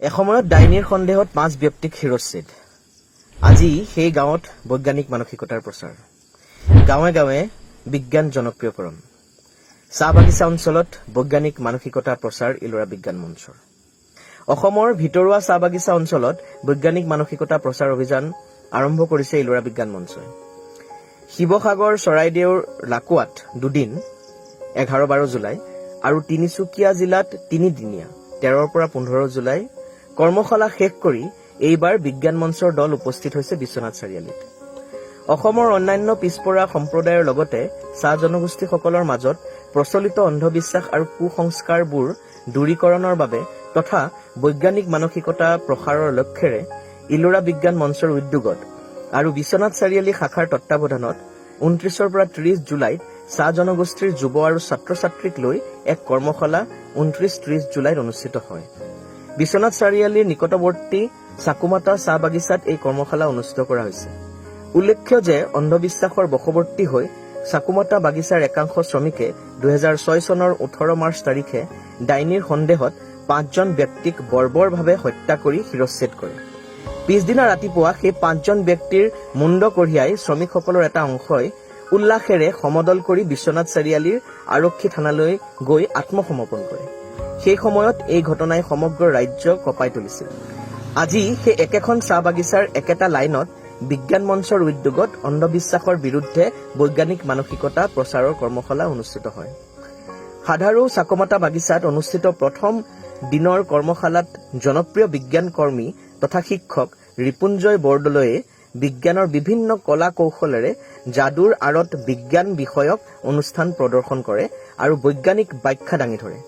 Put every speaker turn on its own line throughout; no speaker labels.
এসময়ত ডাইনীৰ সন্দেহত 5 ব্যক্তিক শিৰচ্ছেদ। আজি সেই গাঁৱত বৈজ্ঞানিক মানসিকতাৰ প্ৰচাৰ। গাঁৱে গাঁৱে বিজ্ঞান জনপ্ৰিয়কৰণ। চাহ বাগিচা অঞ্চলত বৈজ্ঞানিক মানসিকতা প্ৰচাৰ ইলোৰা বিজ্ঞান মঞ্চৰ। অসমৰ ভিতৰুৱা চাহ বাগিচা অঞ্চলত বৈজ্ঞানিক মানসিকতা প্ৰচাৰ অভিযান আৰম্ভ কৰিছে ইলোৰা বিজ্ঞান মঞ্চই। শিৱসাগৰ, চৰাইদেউৰ লাকুৱাত 2 দিন 11-12 জুলাই আৰু তিনিচুকীয়া জিলাত 3 দিনীয়া 13-ৰ পৰা 15 জুলাই কৰ্মশালা শেষ কৰি এইবাৰ বিজ্ঞান মঞ্চৰ দল উপস্থিত হৈছে বিশ্বনাথ চাৰিআলিত। অসমৰ অন্যান্য পিছপৰা সম্প্ৰদায়ৰ লগতে চাহ জনগোষ্ঠীসকলৰ মাজত প্ৰচলিত অন্ধবিশ্বাস আৰু কুসংস্কাৰবোৰ দূৰীকৰণৰ বাবে তথা বৈজ্ঞানিক মানসিকতা প্ৰসাৰৰ লক্ষ্যৰে ইলোৰা বিজ্ঞান মঞ্চৰ উদ্যোগত আৰু বিশ্বনাথ চাৰিআলি শাখাৰ তত্বাৱধানত 29-ৰ পৰা 30 জুলাইত চাহ জনগোষ্ঠীৰ যুৱ আৰু ছাত্ৰ ছাত্ৰীক লৈ এক কৰ্মশালা 29-30 জুলাইত অনুষ্ঠিত হয়। বিশ্বনাথ চাৰিআলিৰ নিকটৱৰ্তী চাকুমাতা চাহ বাগিচাত এই কৰ্মশালা অনুষ্ঠিত কৰা হৈছে। উল্লেখ্য যে অন্ধবিশ্বাসৰ বশৱৰ্তী হৈ চাকুমাতা বাগিচাৰ একাংশ শ্ৰমিকে 2006 চনৰ 18 মাৰ্চ তাৰিখে ডাইনীৰ সন্দেহত 5জন ব্যক্তিক বৰ্বৰভাৱে হত্যা কৰি শিৰচ্ছেদ কৰে। পিছদিনা ৰাতিপুৱা সেই 5জন ব্যক্তিৰ মুণ্ড কঢ়িয়াই শ্ৰমিকসকলৰ এটা অংশই উল্লাসেৰে সমদল কৰি বিশ্বনাথ চাৰিআলিৰ আৰক্ষী থানালৈ গৈ আত্মসমৰ্পণ কৰে। সেই সময়ত এই ঘটনাই সমগ্ৰ ৰাজ্য কঁপাই তুলিছিল। আজি সেই একেখন চাহ বাগিচাৰ একেটা লাইনত বিজ্ঞান মঞ্চৰ উদ্যোগত অন্ধবিশ্বাসৰ বিৰুদ্ধে বৈজ্ঞানিক মানসিকতা প্ৰচাৰৰ কৰ্মশালা অনুষ্ঠিত হয়। সাধাৰু চাকুমাতা বাগিচাত অনুষ্ঠিত প্ৰথম দিনৰ কৰ্মশালাত জনপ্ৰিয় বিজ্ঞান কৰ্মী তথা শিক্ষক ৰিপুঞ্জয় বৰদলৈয়ে বিজ্ঞানৰ বিভিন্ন কলা কৌশলেৰে যাদুৰ আঁৰত বিজ্ঞান বিষয়ক অনুষ্ঠান প্ৰদৰ্শন কৰে আৰু বৈজ্ঞানিক ব্যাখ্যা দাঙি ধৰে।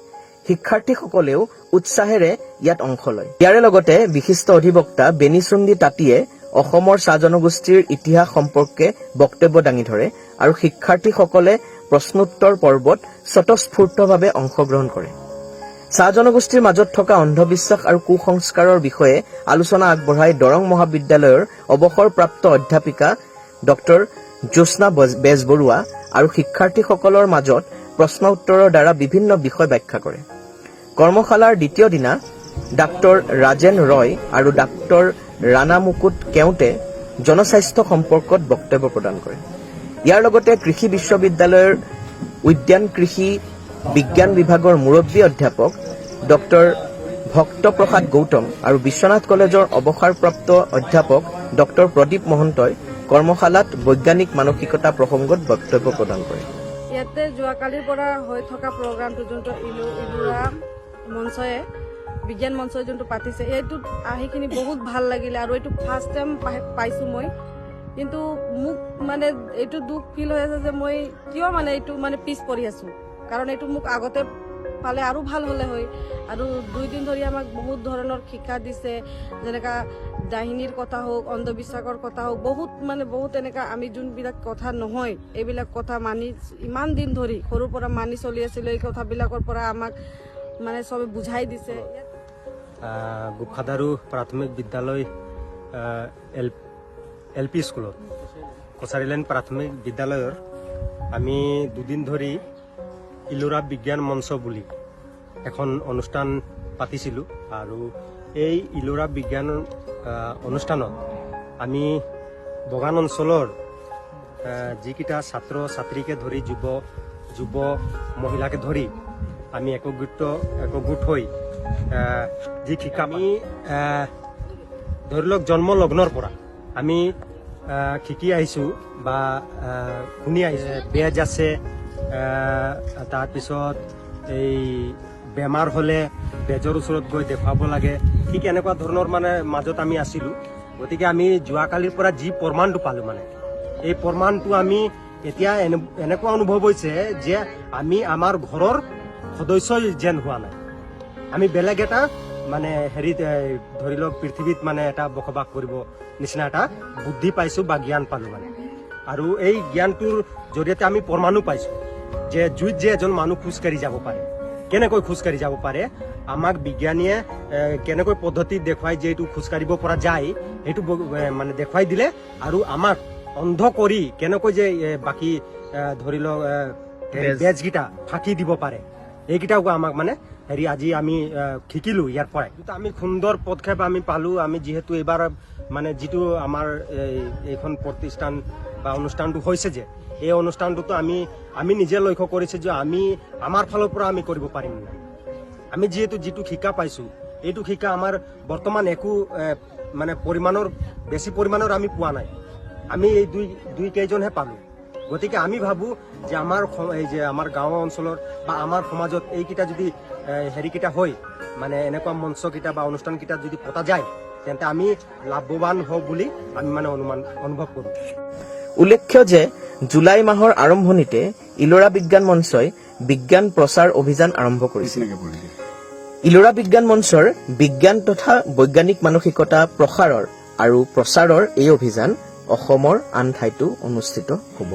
শিক্ষাৰ্থীসকলেও উৎসাহেৰে ইয়াত অংশ লয়। ইয়াৰে লগতে বিশিষ্ট অধিবক্তা বেনিচুন্দি তাঁতীয়ে অসমৰ চাহ জনগোষ্ঠীৰ ইতিহাস সম্পৰ্কে বক্তব্য দাঙি ধৰে আৰু শিক্ষাৰ্থীসকলে প্ৰশ্নোত্তৰ পৰ্বত স্বতঃস্ফূৰ্তভাৱে অংশগ্ৰহণ কৰে। চাহ জনগোষ্ঠীৰ মাজত থকা অন্ধবিশ্বাস আৰু কুসংস্কাৰৰ বিষয়ে আলোচনা আগবঢ়াই দৰং মহাবিদ্যালয়ৰ অৱসৰপ্ৰাপ্ত অধ্যাপিকা ডক্টৰ জ্যোৎস্না বেজবৰুৱা আৰু শিক্ষাৰ্থীসকলৰ মাজত প্ৰশ্ন উত্তৰৰ দ্বাৰা বিভিন্ন বিষয় ব্যাখ্যা কৰে। কৰ্মশালাৰ দ্বিতীয় দিনা ডাক্তৰ ৰাজেন ৰয় আৰু ডাক্তৰ ৰাণা মুকুট কেওঁতে জনস্বাস্থ্য সম্পৰ্কত বক্তব্য প্ৰদান কৰে। ইয়াৰ লগতে কৃষি বিশ্ববিদ্যালয়ৰ উদ্যান কৃষি বিজ্ঞান বিভাগৰ মুৰব্বী অধ্যাপক ডক্টৰ ভক্তপ্ৰসাদ গৌতম আৰু বিশ্বনাথ কলেজৰ অৱসৰপ্ৰাপ্ত অধ্যাপক ডক্টৰ প্ৰদীপ মহন্তই কৰ্মশালাত বৈজ্ঞানিক মানসিকতা প্ৰসংগত বক্তব্য প্ৰদান কৰে।
ইয়াতে যোৱাকালিৰ পৰা হৈ থকা প্ৰগ্ৰামটো যোনটো ইলোৰা মঞ্চয়ে বিজ্ঞান মঞ্চই যোনটো পাতিছে এইটোত আহিখিনি বহুত ভাল লাগিলে আৰু এইটো ফাৰ্ষ্ট টাইম পাইছোঁ মই। কিন্তু মোক মানে এইটো দুখ ফিল হৈ আছে যে মই কিয় মানে এইটো মানে পিছ পৰি আছোঁ, কাৰণ এইটো মোক আগতে পালে আৰু ভাল হ'লে হয়। আৰু 2 দিন ধৰি আমাক বহুত ধৰণৰ শিক্ষা দিছে, যেনেকা ডাইনীৰ কথা হওক, অন্ধবিশ্বাসৰ কথা হওক, বহুত এনেকা আমি যোনবিলাক কথা নহয় এইবিলাক কথা মানি ইমান দিন ধৰি সৰুৰ পৰা মানি চলি আছিলোঁ। এই কথাবিলাকৰ পৰা আমাক মানে চবে বুজাই দিছে।
গোপসাদাৰু প্ৰাথমিক বিদ্যালয় LP স্কুলত কছাৰীলাইন প্ৰাথমিক বিদ্যালয়ৰ আমি 2 দিন ধৰি ইলোৰা বিজ্ঞান মঞ্চ বুলি এখন অনুষ্ঠান পাতিছিলোঁ আৰু এই ইলোৰা বিজ্ঞান অনুষ্ঠানত আমি বগান অঞ্চলৰ যিকেইটা ছাত্ৰ ছাত্ৰীকে ধৰি যুৱ মহিলাকে ধৰি আমি একগোট হৈ যি শিক্ষা আমি ধৰি লওক জন্ম লগ্নৰ পৰা আমি শিকি আহিছোঁ বা শুনি আহিছোঁ। বেজ আছে, তাৰপিছত এই বেমাৰ হ'লে বেজৰ ওচৰত গৈ দেখুৱাব লাগে, ঠিক এনেকুৱা ধৰণৰ মানে মাজত আমি আছিলোঁ। গতিকে আমি যোৱাকালিৰ পৰা যি প্ৰমাণটো পালোঁ, মানে এই প্ৰমাণটো আমি এতিয়া এনেকুৱা অনুভৱ হৈছে যে আমি আমাৰ ঘৰৰ সদস্যই যেন হোৱা নাই। আমি বেলেগ এটা মানে হেৰিত ধৰি লওক পৃথিৱীত মানে এটা বসবাস কৰিব নিচিনা এটা বুদ্ধি পাইছোঁ বা জ্ঞান পালোঁ মানে। আৰু এই জ্ঞানটোৰ জৰিয়তে আমি প্ৰমাণো পাইছোঁ যে জুইত যে এজন মানুহ খোজকাঢ়ি যাব পাৰে, কেনেকৈ খোজকাঢ়ি যাব পাৰে, আমাক বিজ্ঞানীয়ে কেনেকৈ পদ্ধতি দেখুৱাই যে এইটো খোজকাঢ়িব পৰা যায় সেইটো মানে দেখুৱাই দিলে। আৰু আমাক অন্ধ কৰি কেনেকৈ যে বাকী ধৰি লওক বেজকেইটা ফাঁকি দিব পাৰে এইকেইটাও আমাক মানে হেৰি আজি আমি শিকিলোঁ ইয়াৰ পৰাই। আমি সুন্দৰ পদক্ষেপ আমি পালোঁ। আমি যিহেতু এইবাৰ মানে যিটো আমাৰ এইখন প্ৰতিষ্ঠান বা অনুষ্ঠানটো হৈছে যে এই অনুষ্ঠানটোতো আমি নিজে লক্ষ্য কৰিছোঁ যে আমি আমাৰ ফালৰ পৰা আমি কৰিব পাৰিম নাই। আমি যিটো শিকা পাইছোঁ এইটো শিকা আমাৰ বৰ্তমান একো মানে বেছি পৰিমাণৰ আমি পোৱা নাই। আমি এই দুই কেইজনহে পালোঁ। গতিকে আমি ভাবোঁ যে আমাৰ গাঁও অঞ্চলৰ বা আমাৰ সমাজত এইকেইটা যদি হেৰিকেইটা হয় মানে এনেকুৱা মঞ্চকেইটা বা অনুষ্ঠানকেইটা যদি পতা যায় তেন্তে আমি লাভৱান হওঁ বুলি আমি মানে অনুভৱ কৰোঁ।
উল্লেখ্য যে জুলাই মাহৰ আৰম্ভণিতে ইলোৰা বিজ্ঞান মঞ্চই বিজ্ঞান প্ৰচাৰ অভিযান আৰম্ভ কৰিছিল। ইলোৰা বিজ্ঞান মঞ্চৰ বিজ্ঞান তথা বৈজ্ঞানিক মানসিকতা প্ৰসাৰৰ আৰু প্ৰচাৰৰ এই অভিযান অসমৰ আন ঠাইতো অনুষ্ঠিত হ'ব।